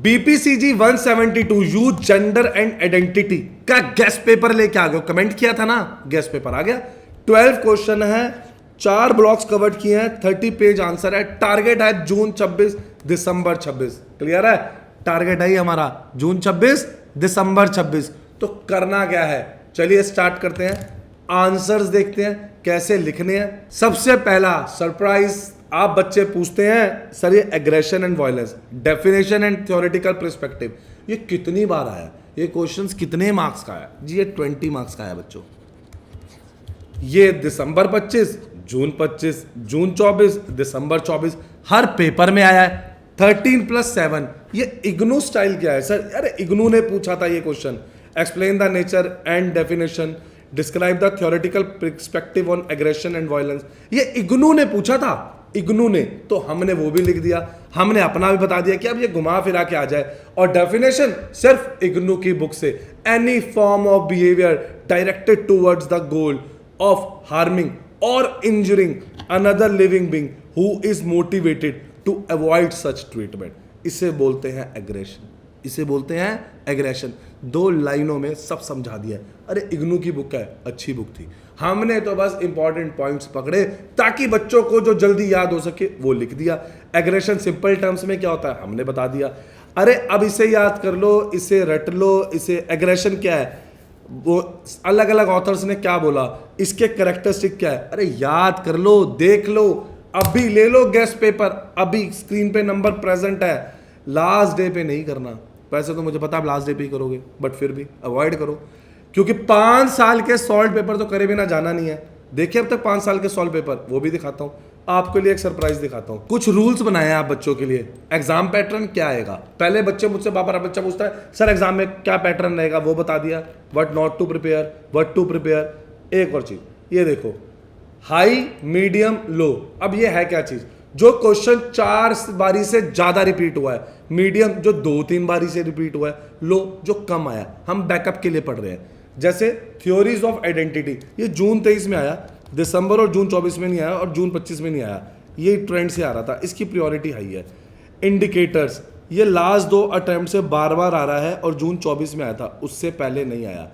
BPCG 172 youth gender and identity का guest paper लेके आ गए। कमेंट किया था ना, गेस्ट पेपर आ गया। 12 क्वेश्चन है, 4 ब्लॉक्स कवर किए हैं, 30 पेज आंसर है। टारगेट है जून 26 दिसंबर 26। क्लियर है? टारगेट है हमारा जून 26 दिसंबर 26। तो करना क्या है, चलिए स्टार्ट करते हैं। आंसर्स देखते हैं कैसे लिखने हैं। सबसे पहला सरप्राइज, आप बच्चे पूछते हैं सर ये aggression and violence, definition and theoretical perspective, ये कितनी बार आया, ये क्वेश्चंस कितने मार्क्स का है जी? ये 20 मार्क्स का है बच्चों। ये दिसंबर 25, जून 25, जून 24, दिसंबर 24, हर पेपर में आया है। 13+7, ये इग्नू स्टाइल क्या है सर? अरे इग्नू ने पूछा था ये question. Explain the nature and definition, describe the theoretical perspective on aggression and violence, ये इग्नू ने पूछा था, इग्नू ने। तो हमने वो भी लिख दिया, हमने अपना भी बता दिया कि अब ये घुमा फिरा के आ जाए। और डेफिनेशन सिर्फ इग्नू की बुक से, any form of behaviour directed towards the goal of harming or injuring another living being who is motivated to avoid such treatment, इसे बोलते हैं एग्रेशन, इसे बोलते हैं एग्रेशन। 2 लाइनों में सब समझा दिया। अरे इग्नू की बुक है, अच्छी बुक थी, हमने तो बस इंपॉर्टेंट पॉइंट्स पकड़े ताकि बच्चों को जो जल्दी याद हो सके वो लिख दिया। एग्रेशन सिंपल टर्म्स में क्या होता है हमने बता दिया। अरे अब इसे याद कर लो, इसे रट लो, इसे एग्रेशन क्या है, वो अलग अलग ऑथर्स ने क्या बोला, इसके कैरेक्टरिस्टिक क्या है, अरे याद कर लो, देख लो, अभी ले लो गेस्ट पेपर, अभी स्क्रीन पे नंबर प्रेजेंट है। लास्ट डे पे नहीं करना, वैसे तो मुझे पता आप लास्ट डे पे ही करोगे, बट फिर भी अवॉइड करो, क्योंकि 5 साल के सॉल्व पेपर तो करे बिना जाना नहीं है। देखिए अब तक 5 साल के सॉल्व पेपर, वो भी दिखाता हूं आपके लिए, एक सरप्राइज दिखाता हूं। कुछ रूल्स बनाए हैं आप बच्चों के लिए। एग्जाम पैटर्न क्या आएगा, पहले बच्चे मुझसे बार बच्चा पूछता है सर एग्जाम में क्या पैटर्न रहेगा, वो बता दिया। What not to prepare, what to prepare. एक और चीज, ये देखो हाई मीडियम लो। अब ये है क्या चीज, जो क्वेश्चन 4 बारी से ज्यादा रिपीट हुआ है, मीडियम जो 2-3 बारी से रिपीट हुआ है, लो जो कम आया, हम बैकअप के लिए पढ़ रहे हैं। जैसे थ्योरीज ऑफ आइडेंटिटी, ये जून 23 में आया, दिसंबर और जून 24 में नहीं आया और जून 25 में नहीं आया, ये ट्रेंड से आ रहा था, इसकी प्रायोरिटी हाई है। इंडिकेटर्स, ये लास्ट 2 अटेम्प्ट से बार बार आ रहा है और जून 24 में आया था, उससे पहले नहीं आया।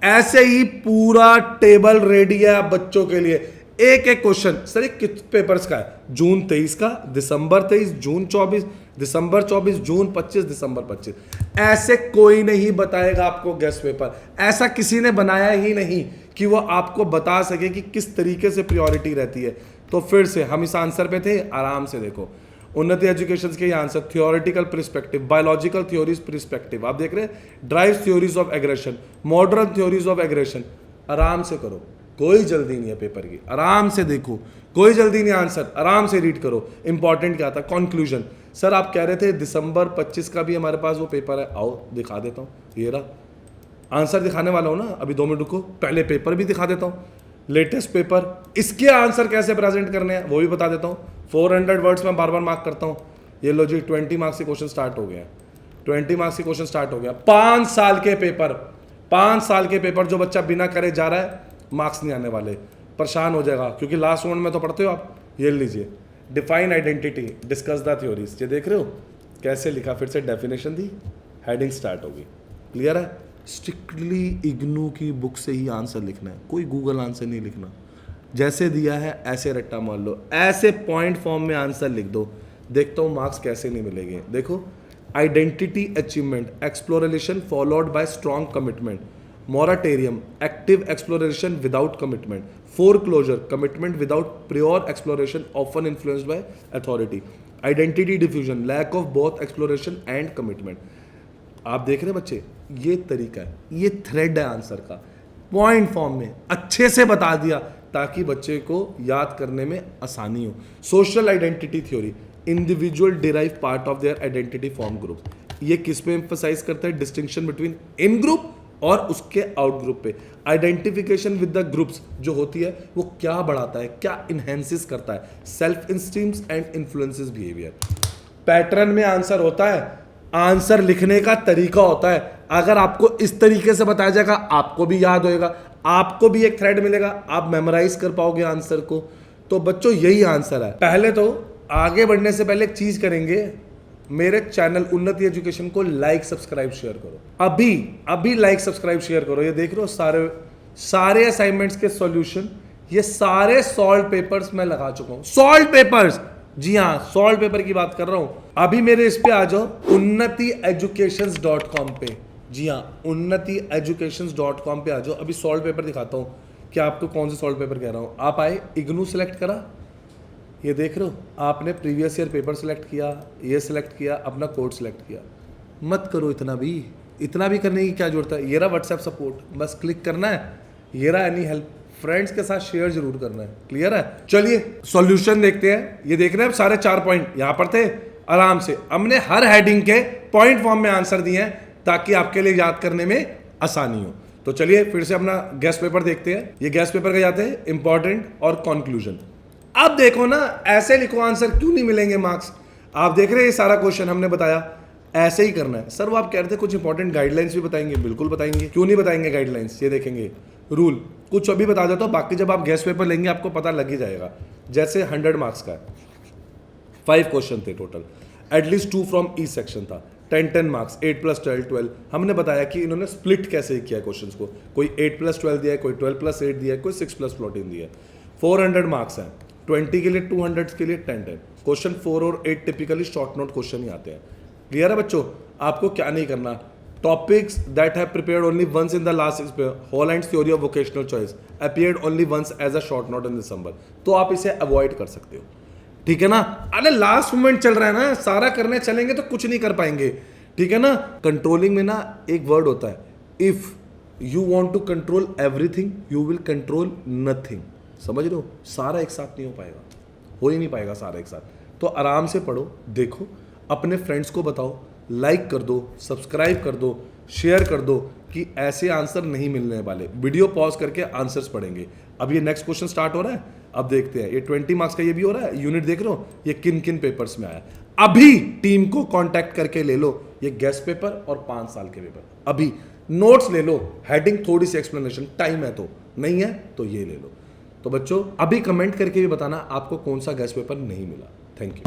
ऐसे ही पूरा टेबल रेडी है आप बच्चों के लिए। एक एक क्वेश्चन, सर ये किस पेपर्स का है, जून 23 का, दिसंबर 23, जून 24, दिसंबर 24, जून 25, दिसंबर 25। ऐसे कोई नहीं बताएगा आपको गेस्ट पेपर, ऐसा किसी ने बनाया ही नहीं कि वो आपको बता सके कि किस तरीके से प्रायोरिटी रहती है। तो फिर से हम इस आंसर पे थे, आराम से देखो। उन्नति एजुकेशन के ये answer, theoretical perspective, biological theories perspective, आप देख रहे हैं, drive theories of aggression, modern theories of aggression. आराम से करो, कोई जल्दी नहीं है पेपर की, आराम से देखो, कोई जल्दी नहीं, आंसर आराम से रीड करो। इंपॉर्टेंट क्या था, कंक्लूजन। सर आप कह रहे थे दिसंबर 25 का भी हमारे पास वो पेपर है, आओ दिखा देता हूँ, ये रहा आंसर दिखाने वाला हूँ ना, अभी 2 मिनट रुको, पहले पेपर भी दिखा देता हूँ, लेटेस्ट पेपर, इसके आंसर कैसे प्रेजेंट करने हैं वो भी बता देता हूँ। 400 वर्ड्स में बार मार्क करता हूँ। ये लो जी 20 मार्क्स के क्वेश्चन स्टार्ट हो गया, 20 मार्क्स के क्वेश्चन स्टार्ट हो गया। 5 साल के पेपर, 5 साल के पेपर, जो बच्चा बिना करे जा रहा है मार्क्स नहीं आने वाले, परेशान हो जाएगा, क्योंकि लास्ट वन में तो पढ़ते हो आप। ये लीजिए, define identity, discuss the theories, ये देख रहे हो कैसे लिखा, फिर से डेफिनेशन दी, हेडिंग स्टार्ट होगी। क्लियर है? स्ट्रिक्टली इग्नू की बुक से ही आंसर लिखना है, कोई गूगल आंसर नहीं लिखना। जैसे दिया है ऐसे रट्टा मार लो, ऐसे पॉइंट फॉर्म में आंसर लिख दो, देखता हूँ मार्क्स कैसे नहीं मिलेंगे। देखो, identity achievement, exploration followed by strong commitment, moratorium, active exploration without commitment, foreclosure, commitment without prior exploration often influenced by authority, identity diffusion, lack of both exploration and commitment। आप देख रहे हैं बच्चे, ये तरीका है, ये थ्रेड है आंसर का, पॉइंट फॉर्म में अच्छे से बता दिया ताकि बच्चे को याद करने में आसानी हो। Social identity theory, individual derive part of their identity form group, ये किस पे एम्फसाइज करता है, डिस्टिंक्शन बिटवीन इन ग्रुप और उसके आउट ग्रुप पे। आइडेंटिफिकेशन विद द ग्रुप्स जो होती है वो क्या बढ़ाता है, क्या इनहेंसिस करता है, self esteems and influences behaviour. Pattern में आंसर होता है, आंसर लिखने का तरीका होता है। अगर आपको इस तरीके से बताया जाएगा आपको भी याद होएगा, आपको भी एक थ्रेड मिलेगा, आप मेमोराइज कर पाओगे आंसर को। तो बच्चों यही आंसर है। पहले तो आगे बढ़ने से पहले एक चीज करेंगे, मेरे चैनल उन्नति एजुकेशन को लाइक सब्सक्राइब शेयर करो, अभी लाइक सब्सक्राइब शेयर करो। ये देख रहे हो सारे असाइनमेंट्स के सॉल्यूशन, ये सारे सॉल्व पेपर्स मैं लगा चुका हूं। सॉल्व पेपर्स, जी हाँ, सॉल्व पेपर की बात कर रहा हूं। अभी मेरे इस पे आ जाओ unnatieducations.com पे, जी हाँ, unnatieducations.com पे आ जाओ। अभी सॉल्व पेपर दिखाता हूं कि आपको कौन से सॉल्व पेपर कह रहा हूं। आप आए, इग्नू सेलेक्ट करा, ये देख रहे हो, आपने प्रीवियस ईयर पेपर सेलेक्ट किया, ये सेलेक्ट किया, अपना कोड सेलेक्ट किया। मत करो इतना भी करने की क्या जरूरत है। ये रहा व्हाट्सएप सपोर्ट, बस क्लिक करना है। ये रहा एनी हेल्प, फ्रेंड्स के साथ शेयर जरूर करना है। क्लियर है? चलिए सॉल्यूशन देखते हैं। ये देख रहे हैं सारे 4 पॉइंट यहां पर थे। आराम से हमने हर हेडिंग के पॉइंट फॉर्म में आंसर दिए हैं ताकि आपके लिए याद करने में आसानी हो। तो चलिए फिर से अपना गेस्ट पेपर देखते हैं। ये गेस्ट पेपर का जाते हैं इंपॉर्टेंट और कंक्लूजन। अब देखो ना, ऐसे लिखो आंसर, क्यों नहीं मिलेंगे मार्क्स। आप देख रहे हैं ये सारा क्वेश्चन हमने बताया, ऐसे ही करना है। सर वो आप कह रहे थे कुछ इंपॉर्टेंट गाइडलाइंस भी बताएंगे, बिल्कुल बताएंगे, क्यों नहीं बताएंगे गाइडलाइंस। ये देखेंगे रूल कुछ अभी बता देता हूं, बाकी जब आप गेस्ट पेपर लेंगे आपको पता लग ही जाएगा। जैसे 100 मार्क्स का है, 5 क्वेश्चन थे total, at least 2 from each section था, 10 मार्क्स, 8 + 12। हमने बताया कि इन्होंने स्प्लिट कैसे किया क्वेश्चंस को, कोई 8 + 12 दिया है, कोई 12 + 8 दिया है, कोई 6 + 14 दिया है। 400 मार्क्स हैं, 20 के लिए 200 के लिए 10 क्वेश्चन। 4 और 8 टिपिकली शॉर्ट नोट क्वेश्चन ही आते हैं। क्लियर है बच्चों? आपको क्या नहीं करना, topics that have prepared only once in the last Holland's theory of vocational choice appeared only once as a short note in December, तो आप इसे अवॉइड कर सकते हो। ठीक है ना? अरे लास्ट मोमेंट चल रहा है ना, सारा करने चलेंगे तो कुछ नहीं कर पाएंगे। ठीक है ना? कंट्रोलिंग में ना एक वर्ड होता है, if you want to control everything you will control nothing. समझ रहे हो? सारा एक साथ नहीं हो पाएगा, हो ही नहीं पाएगा सारा एक साथ। तो आराम से पढ़ो, देखो, अपने फ्रेंड्स को बताओ, लाइक कर दो, सब्सक्राइब कर दो, शेयर कर दो कि ऐसे आंसर नहीं मिलने वाले। वीडियो पॉज करके आंसर्स पढ़ेंगे। अब ये नेक्स्ट क्वेश्चन स्टार्ट हो रहा है, अब देखते हैं। ये 20 मार्क्स का ये भी हो रहा है, यूनिट देख रहे हो, ये किन किन पेपर्स में आया। अभी टीम को कांटेक्ट करके ले लो ये गेस्ट पेपर और 5 साल के पेपर। अभी नोट्स ले लो, हेडिंग थोड़ी सी एक्सप्लेनेशन, टाइम है तो, नहीं है तो ये ले लो। तो बच्चों अभी कमेंट करके भी बताना आपको कौन सा गेस्ट पेपर नहीं मिला। Thank you.